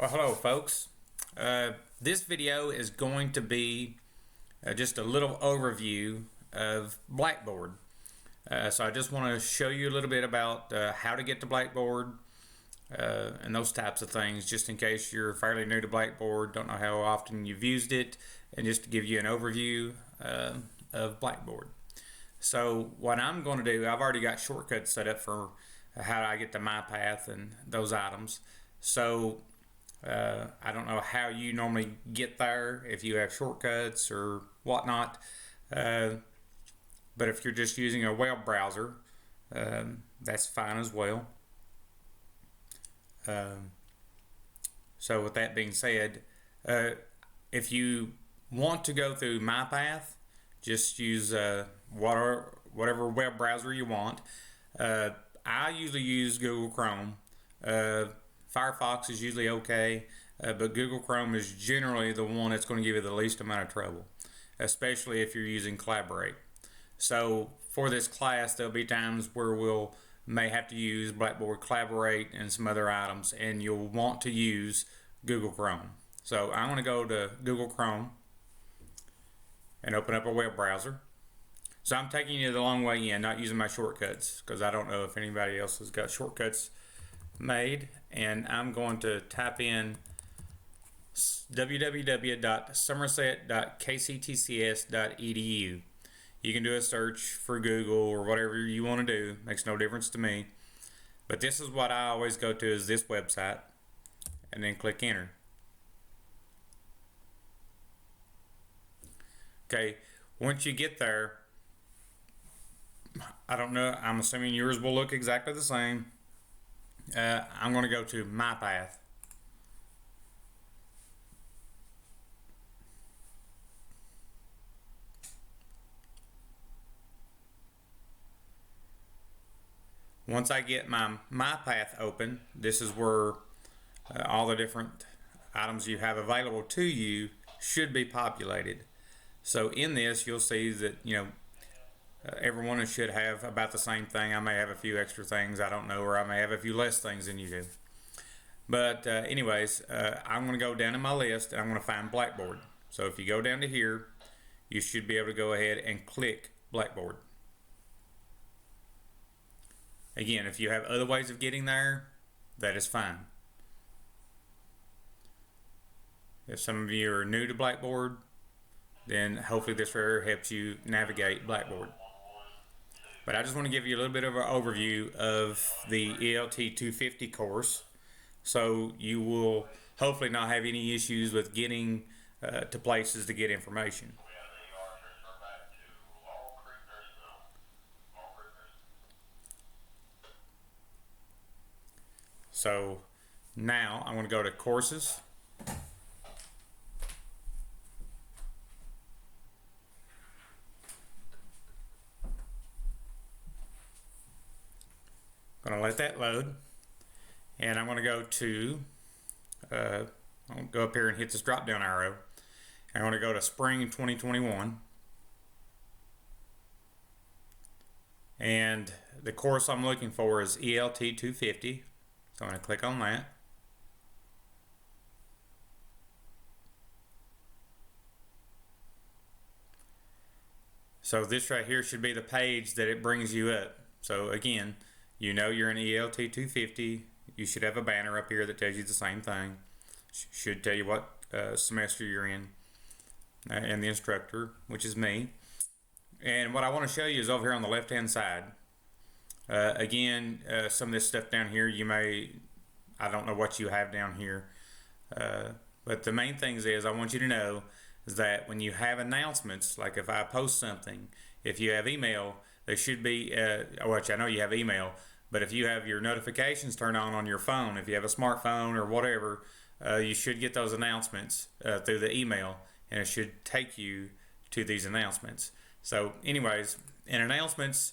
Well, hello folks. This video is going to be just a little overview of Blackboard. So I just want to show you a little bit about how to get to Blackboard and those types of things, just in case you're fairly new to Blackboard, don't know how often you've used it, and just to give you an overview of Blackboard. So what I'm going to do, I've already got shortcuts set up for how I get to my path and those items. So I don't know how you normally get there, if you have shortcuts or whatnot, but if you're just using a web browser, that's fine as well. So with that being said, if you want to go through my path, just use whatever web browser you want. I usually use Google Chrome. Firefox is usually okay, but Google Chrome is generally the one that's going to give you the least amount of trouble, especially if you're using Collaborate. So for this class, there'll be times where we'll may have to use Blackboard Collaborate and some other items, and you'll want to use Google Chrome. So I'm going to go to Google Chrome and open up a web browser. So I'm taking you the long way in, not using my shortcuts, because I don't know if anybody else has got shortcuts made, and I'm going to type in www.somerset.kctcs.edu. You can do a search for Google or whatever you want to do, makes no difference to me, but this is what I always go to, is this website, and then click enter. Okay, once you get there, I don't know, I'm assuming yours will look exactly the same. I'm going to go to my path. Once I get my path open, this is where all the different items you have available to you should be populated. So in this, you'll see that everyone should have about the same thing. I may have a few extra things, I don't know, or I may have a few less things than you do. But anyways, I'm going to go down in my list and I'm going to find Blackboard. So if you go down to here, you should be able to go ahead and click Blackboard. Again, if you have other ways of getting there, that is fine. If some of you are new to Blackboard, then hopefully this right here helps you navigate Blackboard. But I just want to give you a little bit of an overview of the ELT250 course, so you will hopefully not have any issues with getting to places to get information. So now I'm going to go to courses. Going to let that load, and I'm going to go to I'll go up here and hit this drop down arrow. I'm going to go to spring 2021, and the course I'm looking for is ELT250, so I'm going to click on that. So this right here should be the page that it brings you up. So again, you know you're in ELT250. You should have a banner up here that tells you the same thing. Should tell you what semester you're in and the instructor, which is me. And what I want to show you is over here on the left hand side. Again, some of this stuff down here, I don't know what you have down here. But the main things is I want you to know is that when you have announcements, like if I post something, if you have email, there should be, which I know you have email, but if you have your notifications turned on your phone, if you have a smartphone or whatever, you should get those announcements through the email, and it should take you to these announcements. So anyways, in announcements,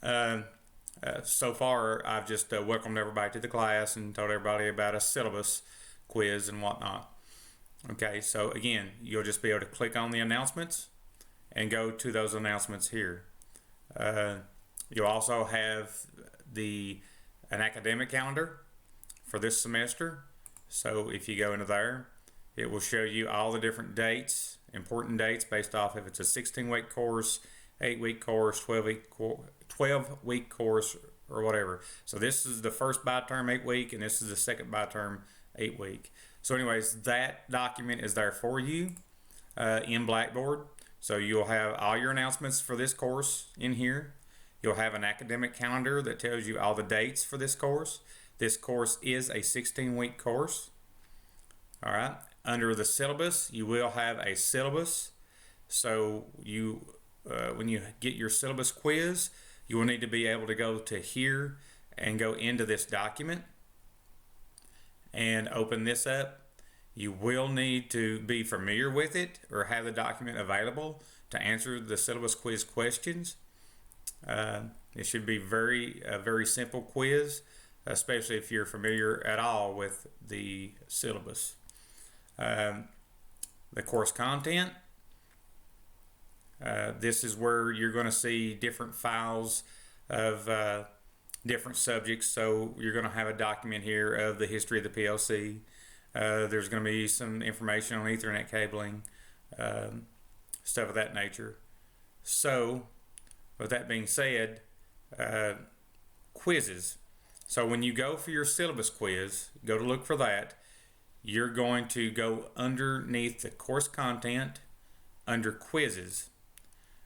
so far I've just welcomed everybody to the class and told everybody about a syllabus quiz and whatnot. Okay, so again, you'll just be able to click on the announcements and go to those announcements here. You'll also have an academic calendar for this semester, So if you go into there, it will show you all the different dates, important dates based off if it's a 16-week course, 8-week course, 12-week course, or whatever. So this is the first bi-term 8-week, and this is the second bi-term 8-week. So anyways, that document is there for you in Blackboard. So you'll have all your announcements for this course in here. You'll have an academic calendar that tells you all the dates for this course. This course is a 16-week course. All right. Under the syllabus, you will have a syllabus. So you, when you get your syllabus quiz, you will need to be able to go to here and go into this document and open this up. You will need to be familiar with it or have the document available to answer the syllabus quiz questions. It should be a very simple quiz, especially if you're familiar at all with the syllabus. The course content. This is where you're going to see different files of different subjects. So you're going to have a document here of the history of the PLC. There's going to be some information on Ethernet cabling, stuff of that nature. So with that being said, quizzes. So when you go for your syllabus quiz, go to look for that. You're going to go underneath the course content under quizzes.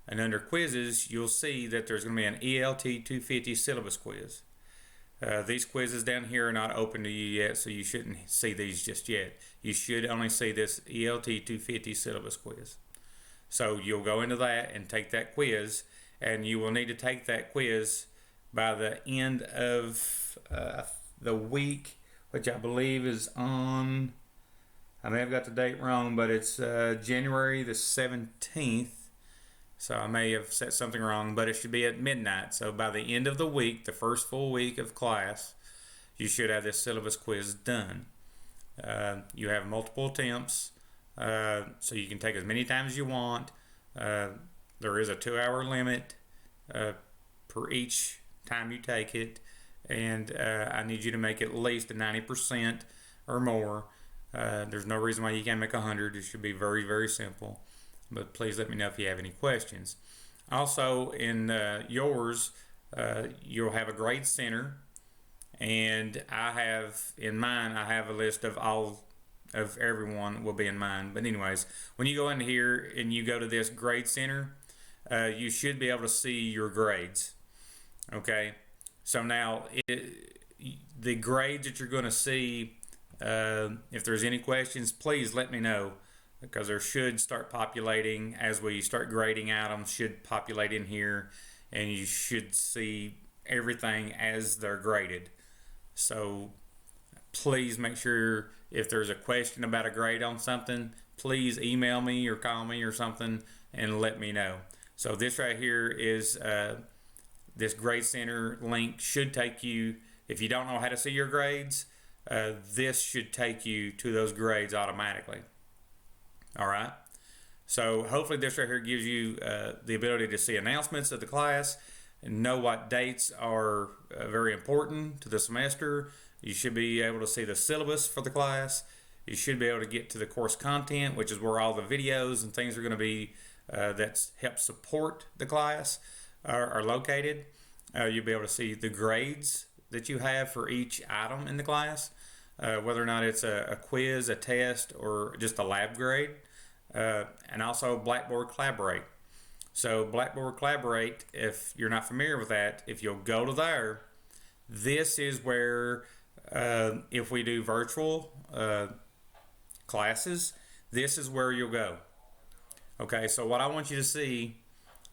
And under quizzes, you'll see that there's going to be an ELT250 syllabus quiz. These quizzes down here are not open to you yet, so you shouldn't see these just yet. You should only see this ELT250 syllabus quiz. So you'll go into that and take that quiz, and you will need to take that quiz by the end of the week, which I believe is on, I may have got the date wrong, but it's January the 17th. So I may have said something wrong, but it should be at midnight. So by the end of the week, the first full week of class, you should have this syllabus quiz done. You have multiple attempts, so you can take as many times as you want. There is a 2-hour limit per each time you take it, and I need you to make at least a 90% or more. There's no reason why you can't make 100. It should be very, very simple. But please let me know if you have any questions. Also, in yours, you'll have a grade center, and I have in mine, I have a list of all of everyone will be in mine. But anyways, when you go in here and you go to this grade center, you should be able to see your grades. Okay, so now the grades that you're going to see, if there's any questions, please let me know, because there should start populating as we start grading out them, should populate in here, and you should see everything as they're graded. So please make sure if there's a question about a grade on something, please email me or call me or something and let me know. So this right here is this grade center link should take you, if you don't know how to see your grades, this should take you to those grades automatically. All right, so hopefully this right here gives you the ability to see announcements of the class and know what dates are very important to the semester. You should be able to see the syllabus for the class. You should be able to get to the course content, which is where all the videos and things are going to be that help support the class are located. You'll be able to see the grades that you have for each item in the class. Whether or not it's a quiz, a test, or just a lab grade, and also Blackboard Collaborate. So Blackboard Collaborate, if you're not familiar with that, if you'll go to there, this is where if we do virtual classes, this is where you'll go. Okay, so what I want you to see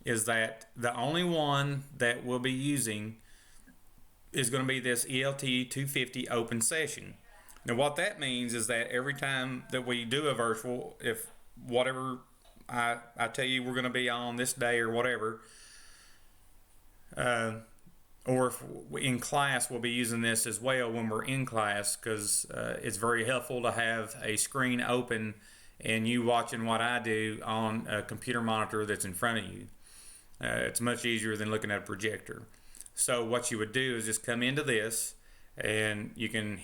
is that the only one that we'll be using is going to be this ELT250 open session. Now what that means is that every time that we do a virtual, if whatever I tell you we're going to be on this day or whatever, or if in class we'll be using this as well when we're in class, because it's very helpful to have a screen open and you watching what I do on a computer monitor that's in front of you. It's much easier than looking at a projector. So what you would do is just come into this, and you can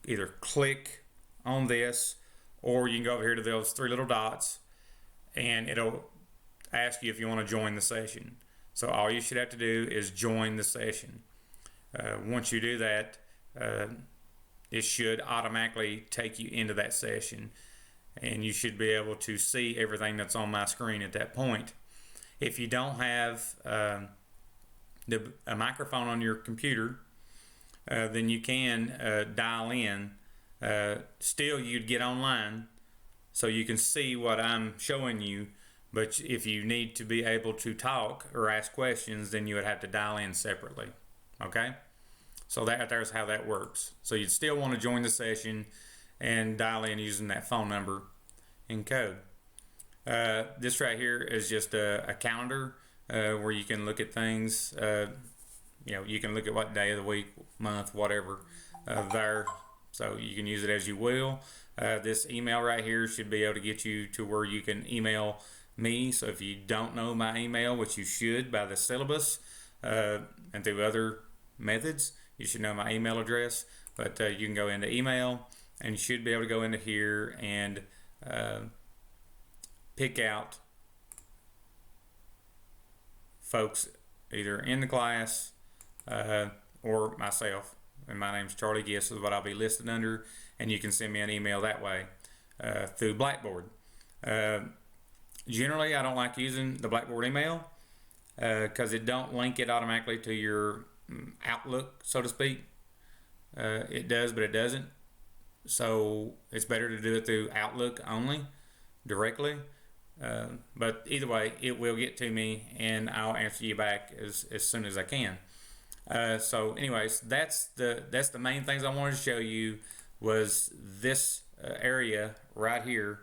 either click on this, or you can go over here to those three little dots and it'll ask you if you want to join the session. So all you should have to do is join the session. Once you do that, it should automatically take you into that session, and you should be able to see everything that's on my screen at that point. If you don't have a microphone on your computer, then you can dial in. Still, you'd get online so you can see what I'm showing you, but if you need to be able to talk or ask questions, then you would have to dial in separately. Okay? So there's how that works. So you'd still want to join the session and dial in using that phone number and code. This right here is just a calendar where you can look at things. You can look at what day of the week, month, whatever there. So you can use it as you will. This email right here should be able to get you to where you can email me. So if you don't know my email, which you should by the syllabus and through other methods, you should know my email address. But you can go into email, and you should be able to go into here and pick out folks either in the class or myself. And my name's Charlie Giss is what I'll be listed under, and you can send me an email that way through Blackboard. Generally, I don't like using the Blackboard email because it don't link it automatically to your Outlook, so to speak. It does, but it doesn't. So it's better to do it through Outlook only, directly. But either way, it will get to me, and I'll answer you back as soon as I can. So anyways, that's the main things I wanted to show you was this area right here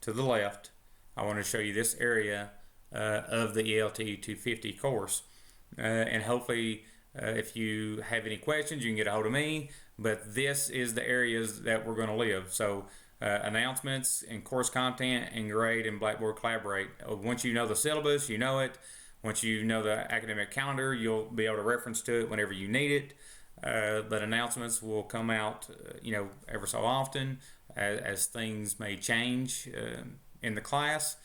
to the left. I want to show you this area of the ELT250 course, and hopefully if you have any questions, you can get a hold of me. But this is the areas that we're going to live. So announcements and course content and grade and Blackboard Collaborate. Once you know the syllabus, you know it. Once you know the academic calendar, you'll be able to reference to it whenever you need it. But announcements will come out, ever so often as things may change in the class.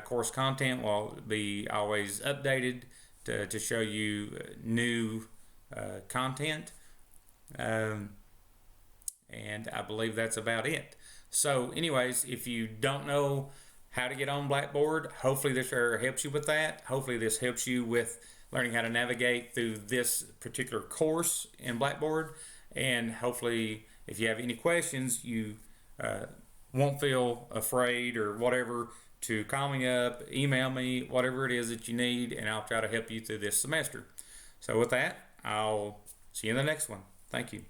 Course content will be always updated to show you new content. And I believe that's about it. So anyways, if you don't know how to get on Blackboard, hopefully this helps you with that. Hopefully this helps you with learning how to navigate through this particular course in Blackboard. And hopefully if you have any questions, you won't feel afraid or whatever to call me up, email me, whatever it is that you need, and I'll try to help you through this semester. So with that, I'll see you in the next one. Thank you.